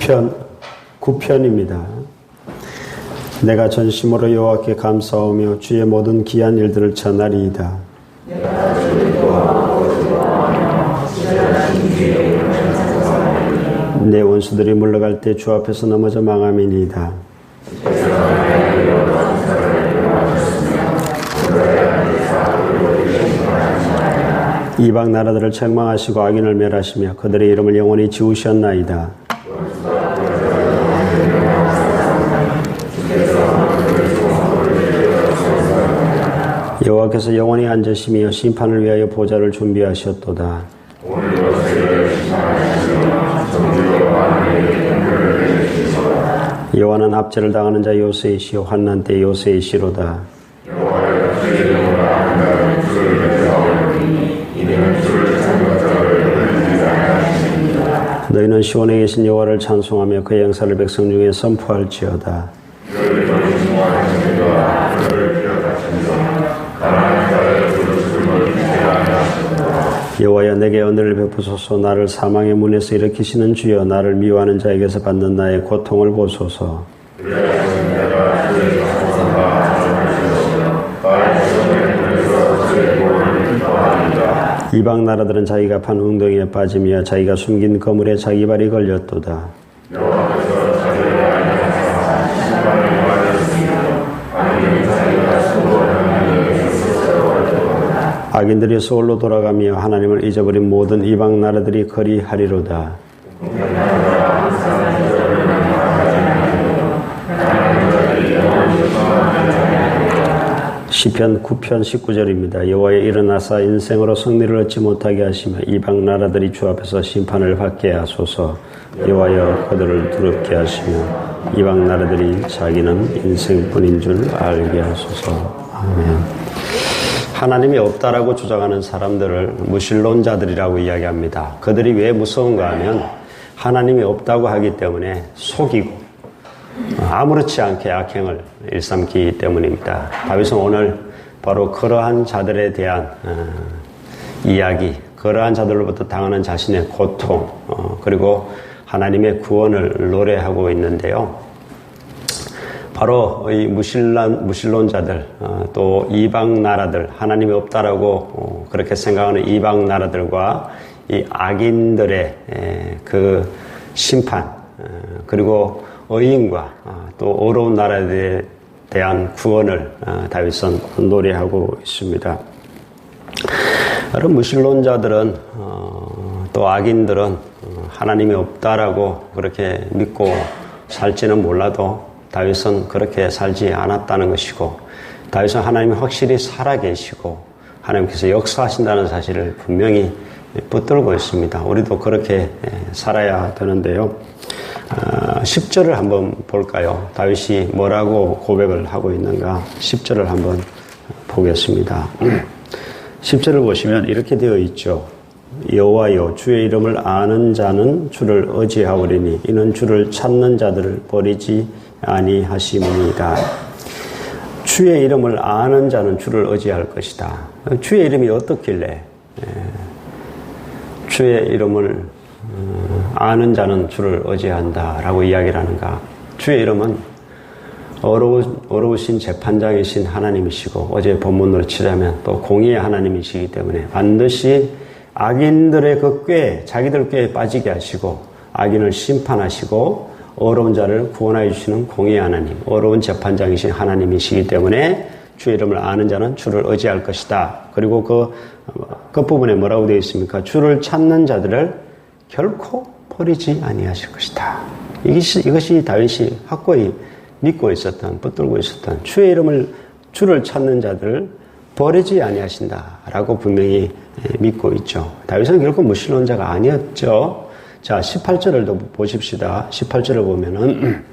시편 9편입니다. 내가 전심으로 여호와께 감사하며 주의 모든 귀한 일들을 전하리이다. 내 원수들이 물러갈 때 주 앞에서 넘어져 망함이니이다. 이방 나라들을 책망하시고 악인을 멸하시며 그들의 이름을 영원히 지우셨나이다. 여호와께서 영원히 앉으시며 심판을 위하여 보좌를 준비하셨도다. 여호와는 압제를 당하는 자 요새이시요 환난 때 요새이시로다. 너희는 시온에 계신 여호와를 찬송하며 그의 영사를 백성 중에 선포할지어다. 여호와여 내게 은혜를 베푸소서. 나를 사망의 문에서 일으키시는 주여 나를 미워하는 자에게서 받는 나의 고통을 보소서. 이방 나라들은 자기가 판 웅덩이에 빠지며 자기가 숨긴 거물에 자기 발이 걸렸도다. 악인들이 소홀로 돌아가며 하나님을 잊어버린 모든 이방 나라들이 거리하리로다. 시편 9편 19절입니다. 여호와여 일어나사 인생으로 승리를 얻지 못하게 하시며 이방 나라들이 주 앞에서 심판을 받게 하소서. 여호와여 그들을 두렵게 하시며 이방 나라들이 자기는 인생뿐인 줄 알게 하소서. 아멘. 하나님이 없다라고 주장하는 사람들을 무신론자들이라고 이야기합니다. 그들이 왜 무서운가 하면 하나님이 없다고 하기 때문에 속이고 아무렇지 않게 악행을 일삼기 때문입니다. 다윗은 오늘 바로 그러한 자들에 대한 이야기, 그러한 자들로부터 당하는 자신의 고통, 그리고 하나님의 구원을 노래하고 있는데요. 바로 이 무신론자들, 또 이방 나라들, 하나님이 없다라고 그렇게 생각하는 이방 나라들과 이 악인들의 그 심판, 그리고 의인과 또 어려운 나라에 대한 구원을 다윗은 노래하고 있습니다. 여러분, 무신론자들은 또 악인들은 하나님이 없다라고 그렇게 믿고 살지는 몰라도 다윗은 그렇게 살지 않았다는 것이고, 다윗은 하나님이 확실히 살아계시고 하나님께서 역사하신다는 사실을 분명히 붙들고 있습니다. 우리도 그렇게 살아야 되는데요. 10절을 한번 볼까요? 다윗이 뭐라고 고백을 하고 있는가? 10절을 한번 보겠습니다. 10절을 보시면 이렇게 되어 있죠. 여호와여 주의 이름을 아는 자는 주를 의지하오리니 이는 주를 찾는 자들을 버리지 아니하심이니이다. 주의 이름을 아는 자는 주를 의지할 것이다. 주의 이름이 어떻길래 주의 이름을 아는 자는 주를 의지한다라고 이야기를 하는가? 주의 이름은 어려우신 재판장이신 하나님이시고, 어제 본문으로 치자면 또 공의의 하나님이시기 때문에 반드시 악인들의 그 꾀에, 자기들 꾀에 빠지게 하시고 악인을 심판하시고 어려운 자를 구원하여 주시는 공의의 하나님, 어려운 재판장이신 하나님이시기 때문에 주의 이름을 아는 자는 주를 의지할 것이다. 그리고 그 부분에 뭐라고 되어 있습니까? 주를 찾는 자들을 결코 버리지 아니하실 것이다. 이것이 다윗이 확고히 믿고 있었던, 붙들고 있었던 주를 찾는 자들을 버리지 아니하신다라고 분명히 믿고 있죠. 다윗은 결코 무신론자가 아니었죠. 자, 18절을 보십시다. 18절을 보면은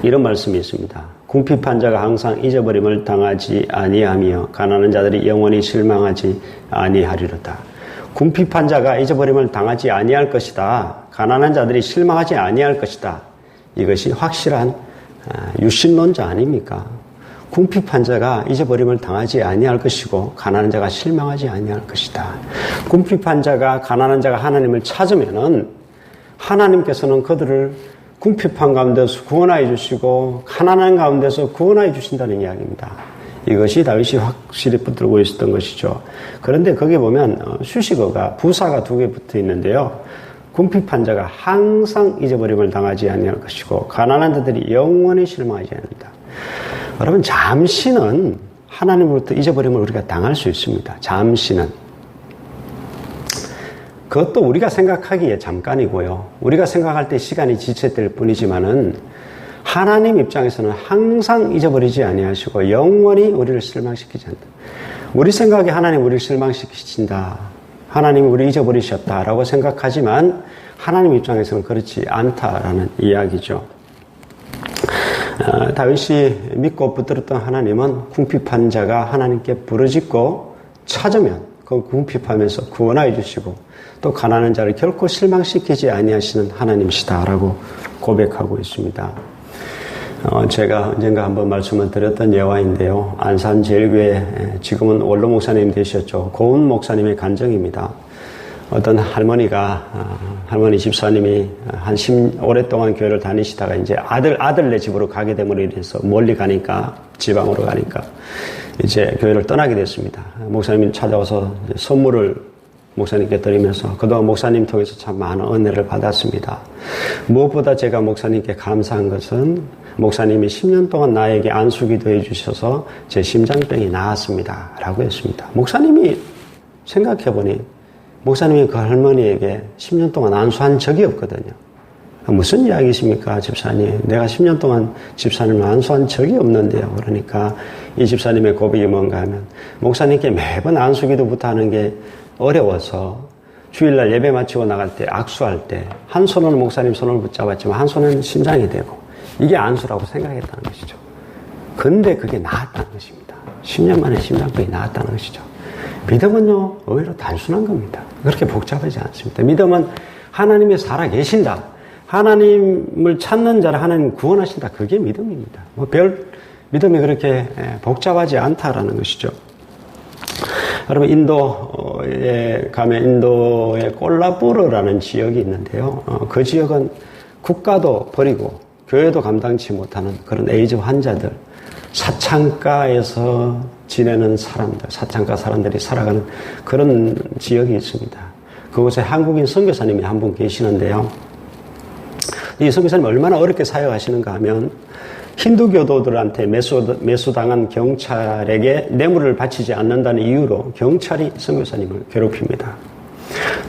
이런 말씀이 있습니다. 궁핍한 자가 항상 잊어버림을 당하지 아니하며 가난한 자들이 영원히 실망하지 아니하리로다. 궁핍한 자가 잊어버림을 당하지 아니할 것이다. 가난한 자들이 실망하지 아니할 것이다. 이것이 확실한 유신론자 아닙니까? 궁핍한 자가 잊어버림을 당하지 아니할 것이고 가난한 자가 실망하지 아니할 것이다. 궁핍한 자가, 가난한 자가 하나님을 찾으면은 하나님께서는 그들을 궁핍한 가운데서 구원하여 주시고 가난한 가운데서 구원하여 주신다는 이야기입니다. 이것이 다윗이 확실히 붙들고 있었던 것이죠. 그런데 거기 보면 수식어가 부사가 2개 붙어 있는데요. 궁핍한 자가 항상 잊어버림을 당하지 아니할 것이고 가난한 자들이 영원히 실망하지 않는다. 여러분, 잠시는 하나님으로부터 잊어버림을 우리가 당할 수 있습니다. 잠시는. 그것도 우리가 생각하기에 잠깐이고요. 우리가 생각할 때 시간이 지체될 뿐이지만은 하나님 입장에서는 항상 잊어버리지 아니하시고 영원히 우리를 실망시키지 않는다. 우리 생각에 하나님 우리를 실망시키신다. 하나님이 우리를 잊어버리셨다라고 생각하지만 하나님 입장에서는 그렇지 않다라는 이야기죠. 다윗이 믿고 붙들었던 하나님은 궁핍한 자가 하나님께 부르짖고 찾으면 그 궁핍하면서 구원하여 주시고 또 가난한 자를 결코 실망시키지 아니하시는 하나님이시다라고 고백하고 있습니다. 제가 언젠가 한번 말씀을 드렸던 예화인데요. 안산제일교회 지금은 원로 목사님 되셨죠. 고은 목사님의 간증입니다. 어떤 할머니 집사님이 오랫동안 교회를 다니시다가 이제 아들네 집으로 가게 됨으로 인해서 멀리 가니까, 지방으로 가니까 이제 교회를 떠나게 됐습니다. 목사님이 찾아와서 선물을 목사님께 드리면서 그동안 목사님 통해서 참 많은 은혜를 받았습니다. 무엇보다 제가 목사님께 감사한 것은 목사님이 10년 동안 나에게 안수기도 해주셔서 제 심장병이 나았습니다. 라고 했습니다. 목사님이 생각해보니 목사님이 그 할머니에게 10년 동안 안수한 적이 없거든요. 무슨 이야기십니까, 집사님? 내가 10년 동안 집사님을 안수한 적이 없는데요. 그러니까 이 집사님의 고백이 뭔가 하면 목사님께 매번 안수기도부터 하는 게 어려워서 주일날 예배 마치고 나갈 때 악수할 때 한 손으로 목사님 손을 붙잡았지만 한 손은 심장이 되고 이게 안수라고 생각했다는 것이죠. 근데 그게 나았다는 것입니다. 10년 만에 심장병이 나았다는 것이죠. 믿음은요, 의외로 단순한 겁니다. 그렇게 복잡하지 않습니다. 믿음은 하나님이 살아계신다. 하나님을 찾는 자를 하나님 구원하신다. 그게 믿음입니다. 믿음이 그렇게 복잡하지 않다라는 것이죠. 여러분, 인도에 가면 인도의 콜라푸르라는 지역이 있는데요. 그 지역은 국가도 버리고 교회도 감당치 못하는 그런 에이즈 환자들, 사창가에서 지내는 사람들, 사창가 사람들이 살아가는 그런 지역이 있습니다. 그곳에 한국인 선교사님이 한 분 계시는데요. 이 선교사님 얼마나 어렵게 사역하시는가 하면 힌두교도들한테 매수당한 경찰에게 뇌물을 바치지 않는다는 이유로 경찰이 선교사님을 괴롭힙니다.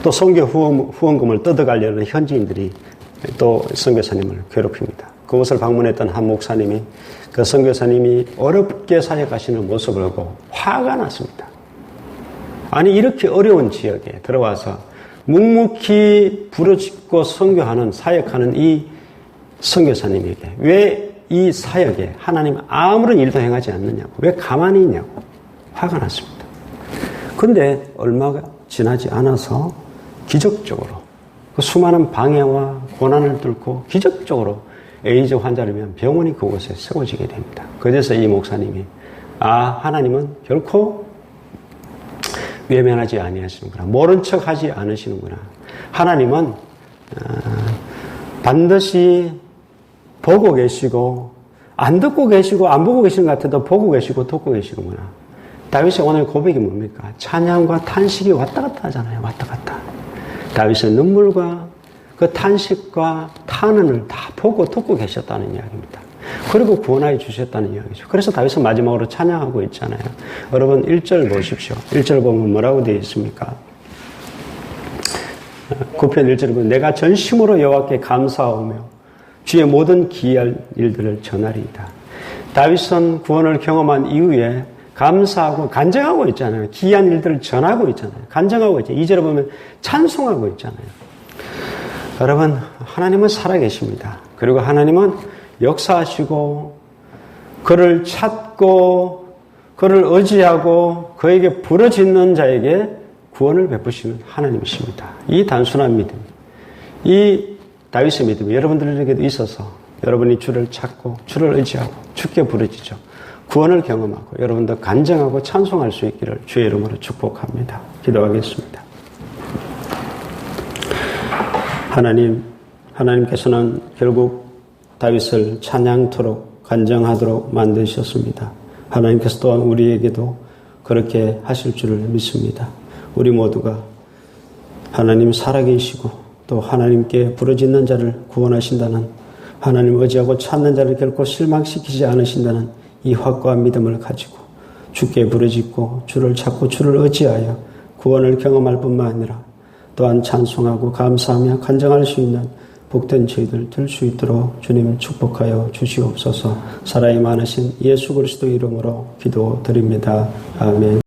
또 선교 후원금을 뜯어가려는 현지인들이 또 선교사님을 괴롭힙니다. 그곳을 방문했던 한 목사님이 그 선교사님이 어렵게 사역하시는 모습을 보고 화가 났습니다. 아니, 이렇게 어려운 지역에 들어와서 묵묵히 부르짖고 선교하는, 사역하는 이 선교사님에게 왜 이 사역에 하나님 아무런 일도 행하지 않느냐고, 왜 가만히 있냐고 화가 났습니다. 그런데 얼마가 지나지 않아서 기적적으로 그 수많은 방해와 고난을 뚫고 기적적으로 에이즈 환자를 위한 병원이 그곳에 세워지게 됩니다. 그래서 이 목사님이 하나님은 결코 외면하지 아니하시는구나, 모른 척하지 않으시는구나. 하나님은 반드시 보고 계시고 안 듣고 계시고 안 보고 계시는 것 같아도 보고 계시고 듣고 계시는구나. 다윗의 오늘 고백이 뭡니까? 찬양과 탄식이 왔다 갔다 하잖아요. 왔다 갔다. 다윗의 눈물과 그 탄식과 탄원을 다 보고 듣고 계셨다는 이야기입니다. 그리고 구원하여 주셨다는 이야기죠. 그래서 다윗은 마지막으로 찬양하고 있잖아요. 여러분 1절 보십시오. 1절 보면 뭐라고 되어 있습니까? 9편 1절에 보면 내가 전심으로 여호와께 감사하오며 주의 모든 기이한 일들을 전하리이다. 다윗은 구원을 경험한 이후에 감사하고 간증하고 있잖아요. 기이한 일들을 전하고 있잖아요. 간증하고 있잖아요. 2절에 보면 찬송하고 있잖아요. 여러분, 하나님은 살아계십니다. 그리고 하나님은 역사하시고 그를 찾고 그를 의지하고 그에게 부르짖는 자에게 구원을 베푸시는 하나님이십니다. 이 단순한 믿음, 이 다윗의 믿음이 여러분들에게도 있어서 여러분이 주를 찾고 주를 의지하고 주께 부르짖어 구원을 경험하고 여러분도 간증하고 찬송할 수 있기를 주의 이름으로 축복합니다. 기도하겠습니다. 하나님, 하나님께서는 결국 다윗을 찬양토록 간정하도록 만드셨습니다. 하나님께서 또한 우리에게도 그렇게 하실 줄을 믿습니다. 우리 모두가 하나님 살아계시고 또 하나님께 부르짖는 자를 구원하신다는, 하나님 의지하고 찾는 자를 결코 실망시키지 않으신다는 이 확고한 믿음을 가지고 주께 부르짖고 주를 찾고 주를 의지하여 구원을 경험할 뿐만 아니라 또한 찬송하고 감사하며 간증할 수 있는 복된 저희들 될 수 있도록 주님 축복하여 주시옵소서. 사랑이 많으신 예수 그리스도 이름으로 기도드립니다. 아멘.